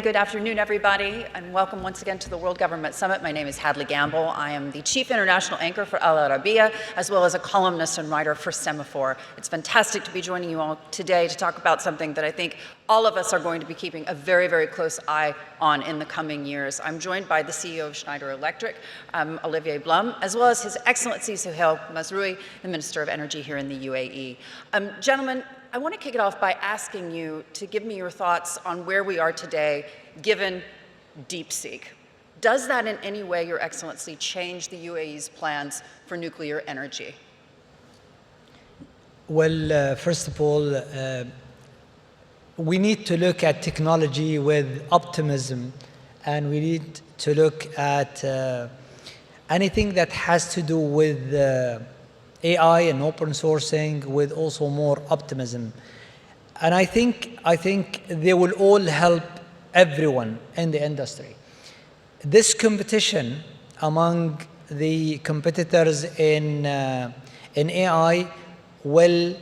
Good afternoon, everybody, and welcome once again to the World Government Summit. My name is Hadley Gamble. I am the Chief International Anchor for Al Arabiya, as well as a columnist and writer for Semaphore. It's fantastic to be joining you all today to talk about something that I think all of us are going to be keeping a very, very close eye on in the coming years. I'm joined by the CEO of Schneider Electric, Olivier Blum, as well as His Excellency Suhail Mazrouei, the Minister of Energy here in the UAE. Gentlemen, I want to kick it off by asking you to give me your thoughts on where we are today, given DeepSeek. Does that in any way, Your Excellency, change the UAE's plans for nuclear energy? Well, first of all, we need to look at technology with optimism, and we need to look at anything that has to do with AI and open sourcing with also more optimism. And I think they will all help everyone in the industry. This competition among the competitors in AI will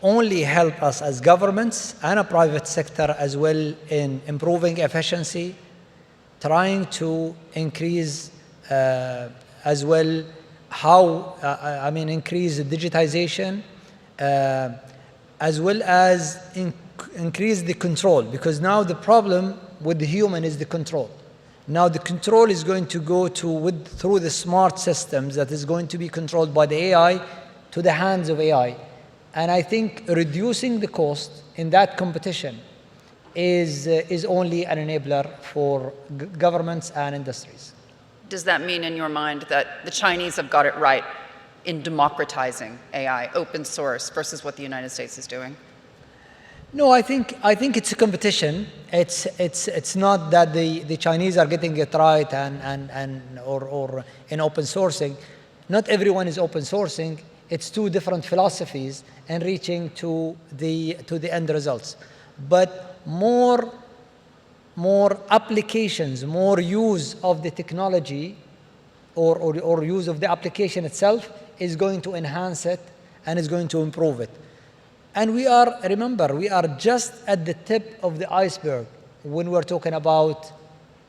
only help us as governments and a private sector as well in improving efficiency, trying to increase as well increase the digitization, as well as increase the control, because now the problem with the human is the control. Now the control is going to go through the smart systems that is going to be controlled by the AI to the hands of AI. And I think reducing the cost in that competition is only an enabler for governments and industries. Does that mean in your mind that the Chinese have got it right in democratizing AI, open source, versus what the United States is doing? No, I think it's a competition. It's not that the Chinese are getting it right or in open sourcing. Not everyone is open sourcing. It's two different philosophies and reaching to the end results. But more applications, more use of the technology or use of the application itself is going to enhance it and is going to improve it. And we are just at the tip of the iceberg when we're talking about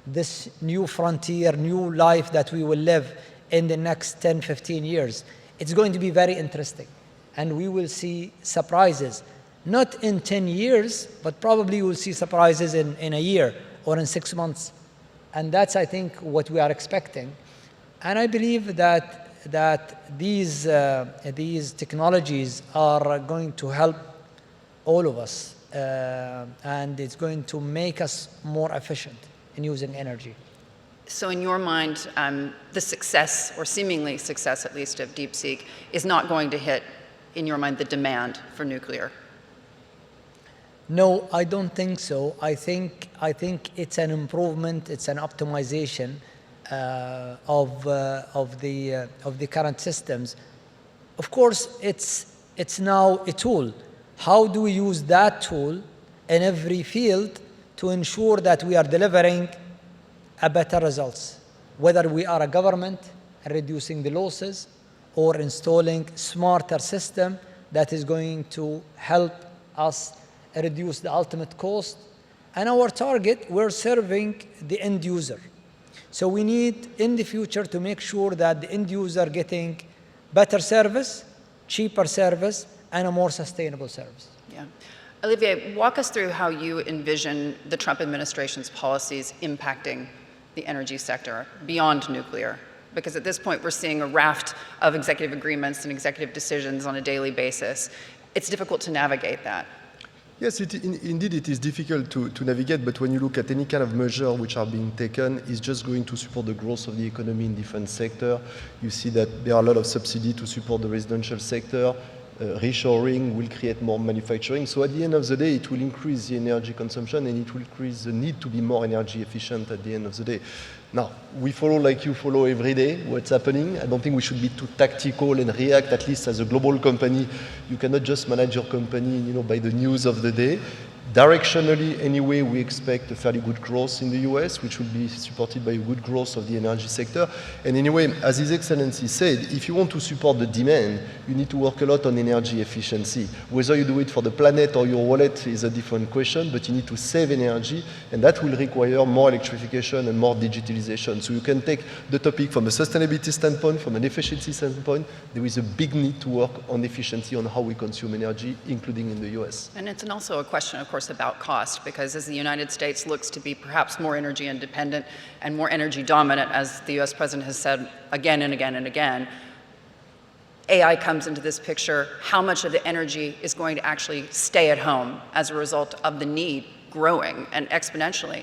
this new frontier, new life that we will live in the next 10, 15 years. It's going to be very interesting. And we will see surprises. Not in 10 years, but probably we'll see surprises in a year or in 6 months. And that's, I think, what we are expecting. And I believe that these technologies are going to help all of us. And it's going to make us more efficient in using energy. So in your mind, the success, or seemingly success at least, of DeepSeek is not going to hit, in your mind, the demand for nuclear? No, I don't think so. I think it's an improvement, it's an optimization of the current systems. Of course, it's now a tool. How do we use that tool in every field to ensure that we are delivering a better results? Whether we are a government and reducing the losses, or installing smarter system that is going to help us reduce the ultimate cost. And our target, we're serving the end user. So we need in the future to make sure that the end user getting better service, cheaper service, and a more sustainable service. Yeah. Olivier, walk us through how you envision the Trump administration's policies impacting the energy sector beyond nuclear. Because at this point, we're seeing a raft of executive agreements and executive decisions on a daily basis. It's difficult to navigate that. Yes, indeed it is difficult to navigate, but when you look at any kind of measure which are being taken, it's just going to support the growth of the economy in different sectors. You see that there are a lot of subsidy to support the residential sector. Reshoring will create more manufacturing. So at the end of the day, it will increase the energy consumption and it will increase the need to be more energy efficient at the end of the day. Now, we follow like you follow every day what's happening. I don't think we should be too tactical and react, at least as a global company. You cannot just manage your company, by the news of the day. Directionally, anyway, we expect a fairly good growth in the US, which will be supported by a good growth of the energy sector. And anyway, as His Excellency said, if you want to support the demand, you need to work a lot on energy efficiency. Whether you do it for the planet or your wallet is a different question, but you need to save energy, and that will require more electrification and more digitalization. So you can take the topic from a sustainability standpoint, from an efficiency standpoint. There is a big need to work on efficiency on how we consume energy, including in the US. And it's also a question, of course, about cost, because as the United States looks to be perhaps more energy independent and more energy dominant, as the US president has said again and again and again, AI comes into this picture. How much of the energy is going to actually stay at home as a result of the need growing and exponentially?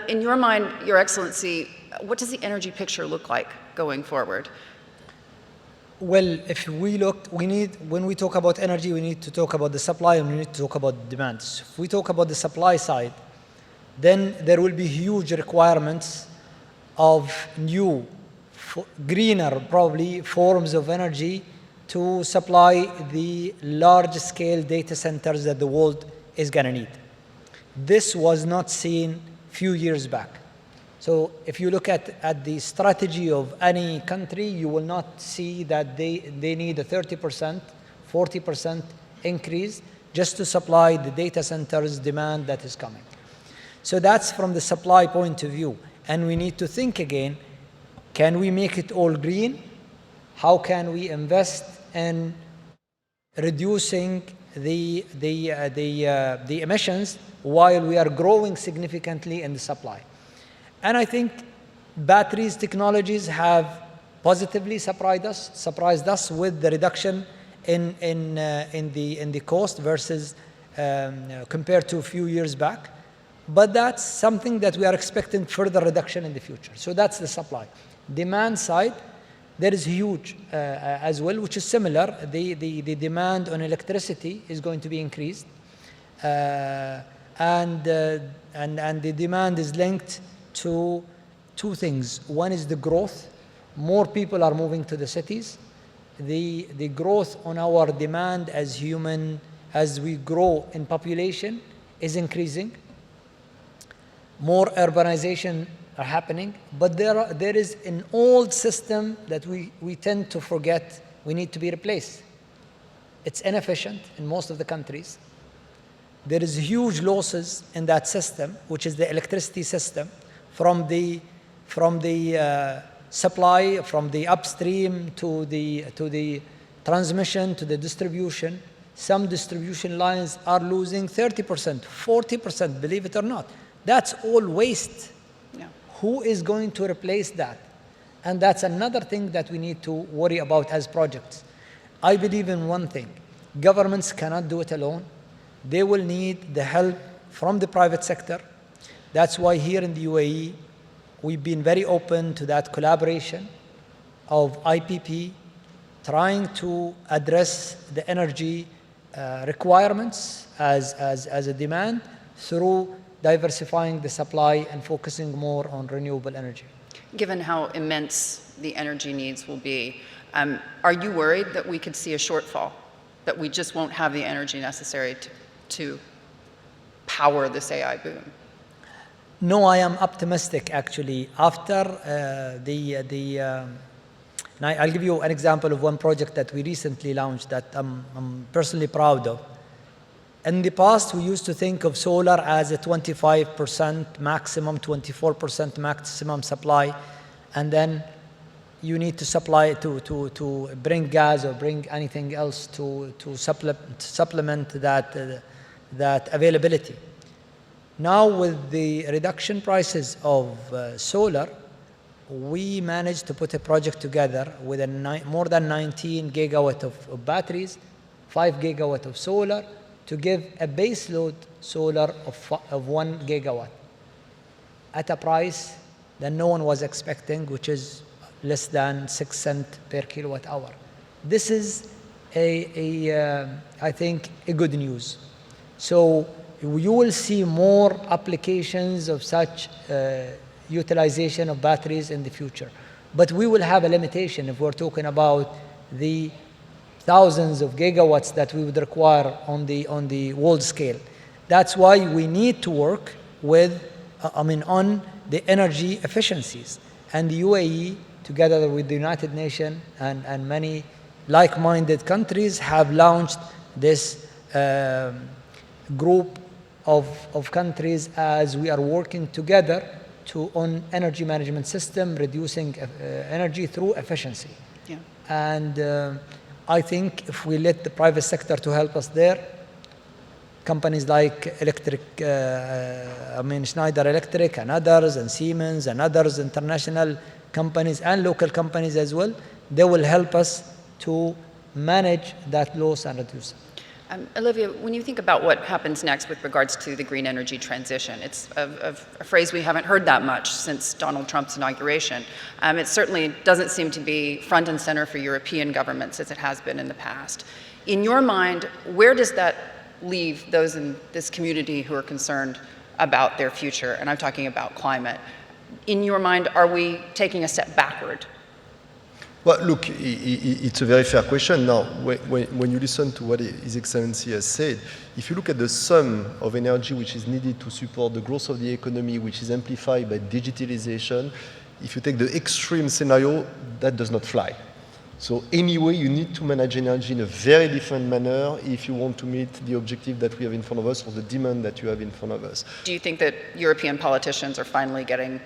In your mind, Your Excellency, what does the energy picture look like going forward? Well, if we look, when we talk about energy, we need to talk about the supply and we need to talk about the demand. So if we talk about the supply side, then there will be huge requirements of new, greener, probably, forms of energy to supply the large-scale data centers that the world is going to need. This was not seen a few years back. So if you look at the strategy of any country, you will not see that they need a 30%, 40% increase just to supply the data centers demand that is coming. So that's from the supply point of view. And we need to think again, can we make it all green? How can we invest in reducing the emissions while we are growing significantly in the supply? And I think batteries technologies have positively surprised us with the reduction in the cost versus compared to a few years back. But that's something that we are expecting further reduction in the future. So that's the supply. Demand side, there is huge as well, which is similar. The demand on electricity is going to be increased, and the demand is linked to two things. One is the growth. More people are moving to the cities. The growth on our demand as we grow in population is increasing. More urbanization are happening, but there is an old system that we tend to forget we need to be replaced. It's inefficient in most of the countries. There is huge losses in that system, which is the electricity system, from the supply, from the upstream to the transmission to the distribution. Some distribution lines are losing 30%, 40%, believe it or not. That's all waste. Yeah. Who is going to replace that? And that's another thing that we need to worry about as projects. I believe in one thing. Governments cannot do it alone. They will need the help from the private sector. That's why here in the UAE, we've been very open to that collaboration of IPP, trying to address the energy requirements as a demand through diversifying the supply and focusing more on renewable energy. Given how immense the energy needs will be, are you worried that we could see a shortfall, that we just won't have the energy necessary to power this AI boom? No, I am optimistic actually. After I'll give you an example of one project that we recently launched that I'm personally proud of. In the past, we used to think of solar as a 25% maximum, 24% maximum supply, and then you need to supply to bring gas or bring anything else to supplement that availability. Now, with the reduction prices of solar, we managed to put a project together with more than 19 gigawatt of batteries, 5 gigawatt of solar, to give a base load solar of 1 gigawatt at a price that no one was expecting, which is less than 6 cents per kilowatt hour. This is I think, a good news. So you will see more applications of such utilization of batteries in the future. But we will have a limitation if we're talking about the thousands of gigawatts that we would require on the world scale. That's why we need to work with, on the energy efficiencies. And the UAE, together with the United Nations and many like-minded countries, have launched this group of countries as we are working together on energy management system, reducing energy through efficiency. Yeah. And I think if we let the private sector to help us there, companies like Schneider Electric and others, and Siemens and others, international companies and local companies as well, they will help us to manage that loss and reduce it. Olivier, when you think about what happens next with regards to the green energy transition, it's a phrase we haven't heard that much since Donald Trump's inauguration. It certainly doesn't seem to be front and center for European governments as it has been in the past. In your mind, where does that leave those in this community who are concerned about their future? And I'm talking about climate. In your mind, are we taking a step backward? Well, look, it's a very fair question. Now, when you listen to what His Excellency has said, if you look at the sum of energy which is needed to support the growth of the economy, which is amplified by digitalization, if you take the extreme scenario, that does not fly. So anyway, you need to manage energy in a very different manner if you want to meet the objective that we have in front of us or the demand that you have in front of us. Do you think that European politicians are finally getting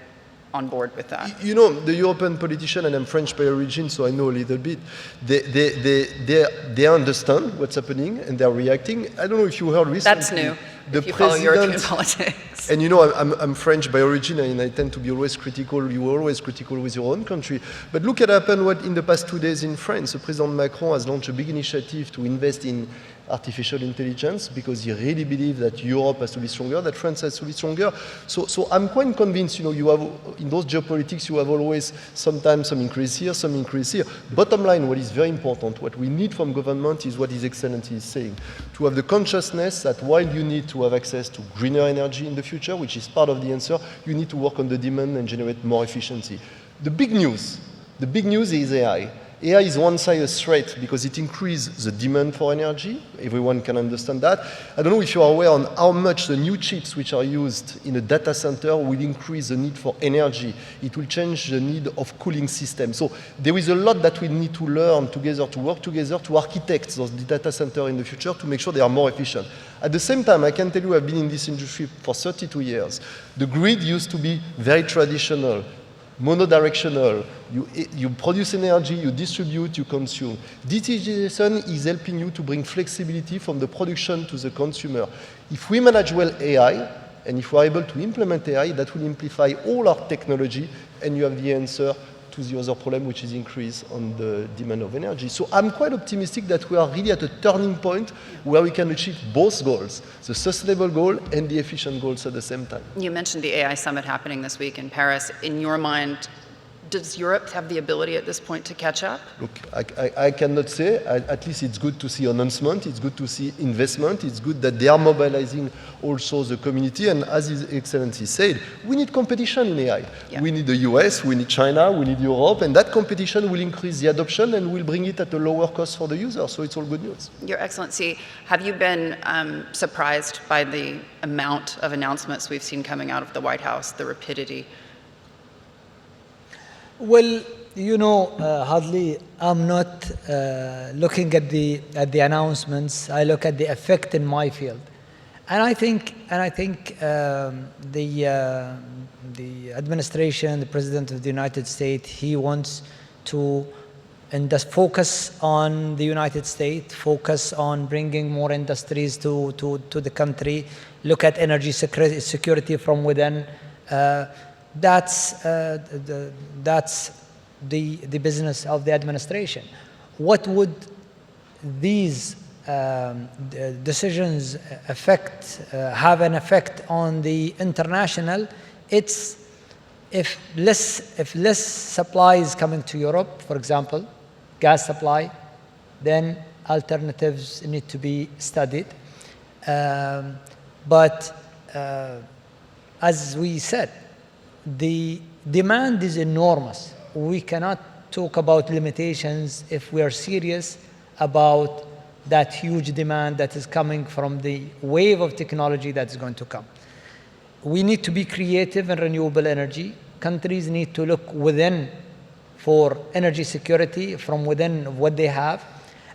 on board with that? You know, the European politician, and I'm French by origin, so I know a little bit, they understand what's happening and they're reacting. I don't know if you heard recently. That's new, the if you follow European president, politics. and you know, I'm French by origin and I tend to be always critical. You are always critical with your own country. But look at what happened in the past 2 days in France. The President Macron has launched a big initiative to invest in artificial intelligence because he really believes that Europe has to be stronger, that France has to be stronger. So I'm quite convinced, you know, you have, in those geopolitics, you have always sometimes some increase here, some increase here. Bottom line, what is very important, what we need from government is what His Excellency is saying, to have the consciousness that while you need to have access to greener energy in the future, which is part of the answer, you need to work on the demand and generate more efficiency. The big news is AI. AI is one side a threat because it increases the demand for energy. Everyone can understand that. I don't know if you are aware on how much the new chips which are used in a data center will increase the need for energy. It will change the need of cooling systems. So there is a lot that we need to learn together, to work together, to architect those data centers in the future to make sure they are more efficient. At the same time, I can tell you I've been in this industry for 32 years. The grid used to be very traditional, monodirectional. You produce energy, you distribute, you consume. Digitalization is helping you to bring flexibility from the production to the consumer. If we manage well AI, and if we're able to implement AI, that will amplify all our technology, and you have the answer to the other problem, which is increase on the demand of energy. So I'm quite optimistic that we are really at a turning point where we can achieve both goals, the sustainable goal and the efficient goals at the same time. You mentioned the AI summit happening this week in Paris. In your mind, does Europe have the ability at this point to catch up? Look, I cannot say. At least it's good to see announcement. It's good to see investment. It's good that they are mobilizing also the community. And as His Excellency said, we need competition in AI. Yeah. We need the US, we need China, we need Europe, and that competition will increase the adoption and will bring it at a lower cost for the user. So it's all good news. Your Excellency, have you been surprised by the amount of announcements we've seen coming out of the White House, the rapidity? Well, you know, Hadley, I'm not looking at the announcements. I look at the effect in my field, and I think the administration, the President of the United States, he wants to just focus on the United States, focus on bringing more industries to the country, look at energy security from within. That's the business of the administration. What would these decisions have an effect on the international? It's if less supply is coming to Europe, for example, gas supply, then alternatives need to be studied. But as we said, the demand is enormous. We cannot talk about limitations if we are serious about that huge demand that is coming from the wave of technology that is going to come. We need to be creative in renewable energy. Countries need to look within for energy security from within what they have.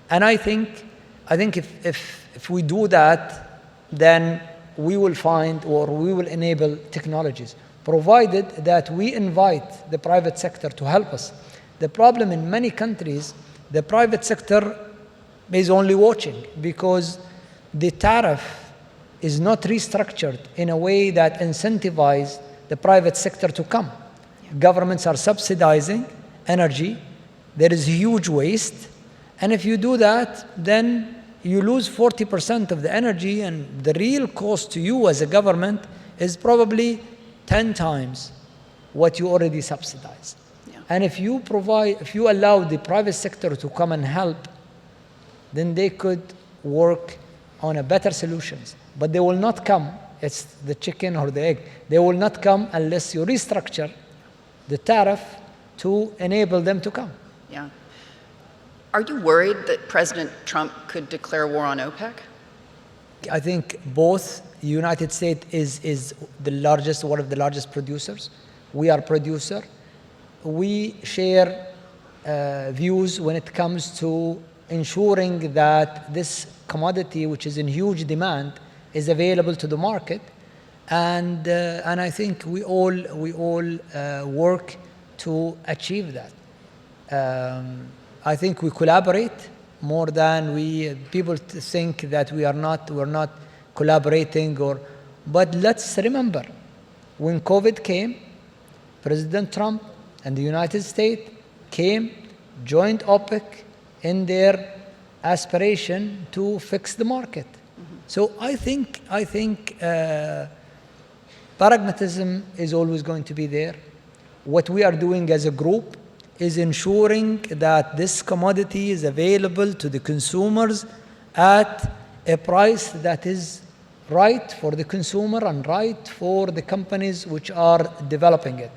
And I think if we do that, then we will find or we will enable technologies, provided that we invite the private sector to help us. The problem in many countries, the private sector is only watching because the tariff is not restructured in a way that incentivizes the private sector to come. Governments are subsidizing energy. There is huge waste. And if you do that, then you lose 40% of the energy, and the real cost to you as a government is probably 10 times what you already subsidize. Yeah. And if you allow the private sector to come and help, then they could work on a better solutions. But they will not come, it's the chicken or the egg, they will not come unless you restructure the tariff to enable them to come. Yeah. Are you worried that President Trump could declare war on OPEC? I think both. United States is the largest, one of the largest producers. We are producer. We share views when it comes to ensuring that this commodity, which is in huge demand, is available to the market, and I think we all work to achieve that. I think we collaborate more than people think that we're not collaborating but let's remember, when COVID came, President Trump and the United States joined OPEC in their aspiration to fix the market. So I think pragmatism is always going to be there. What we are doing as a group is ensuring that this commodity is available to the consumers at a price that is right for the consumer and right for the companies which are developing it.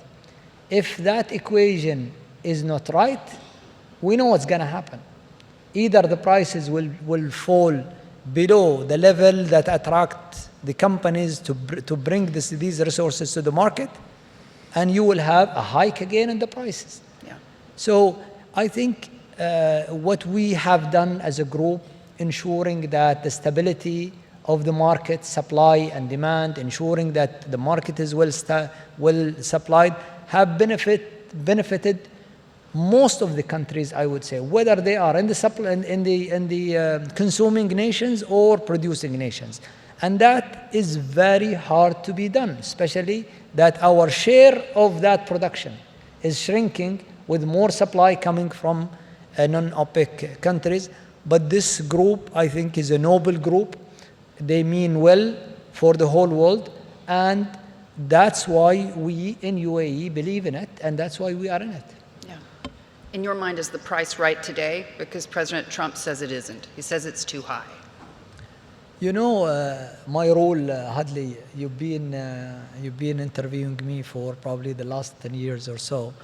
If that equation is not right, we know what's going to happen. Either the prices will fall below the level that attract the companies to bring these resources to the market, and you will have a hike again in the prices. Yeah. So I think what we have done as a group, ensuring that the stability of the market, supply and demand, ensuring that the market is well supplied, have benefited most of the countries, I would say, whether they are in the consuming nations or producing nations. And that is very hard to be done, especially that our share of that production is shrinking with more supply coming from non-OPEC countries. But this group, I think, is a noble group. They mean well for the whole world, and that's why we in UAE believe in it, and that's why we are in it. Yeah. In your mind, is the price right today? Because President Trump says it isn't. He says it's too high. You know, my role, Hadley, you've been interviewing me for probably the last 10 years or so.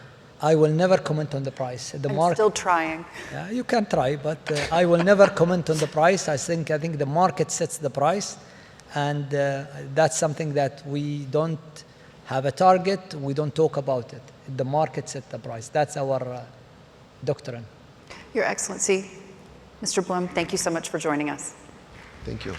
I will never comment on the price. I'm still trying. Yeah, you can try, but I will never comment on the price. I think the market sets the price, and that's something that we don't have a target. We don't talk about it. The market sets the price. That's our doctrine. Your Excellency, Mr. Blum, thank you so much for joining us. Thank you.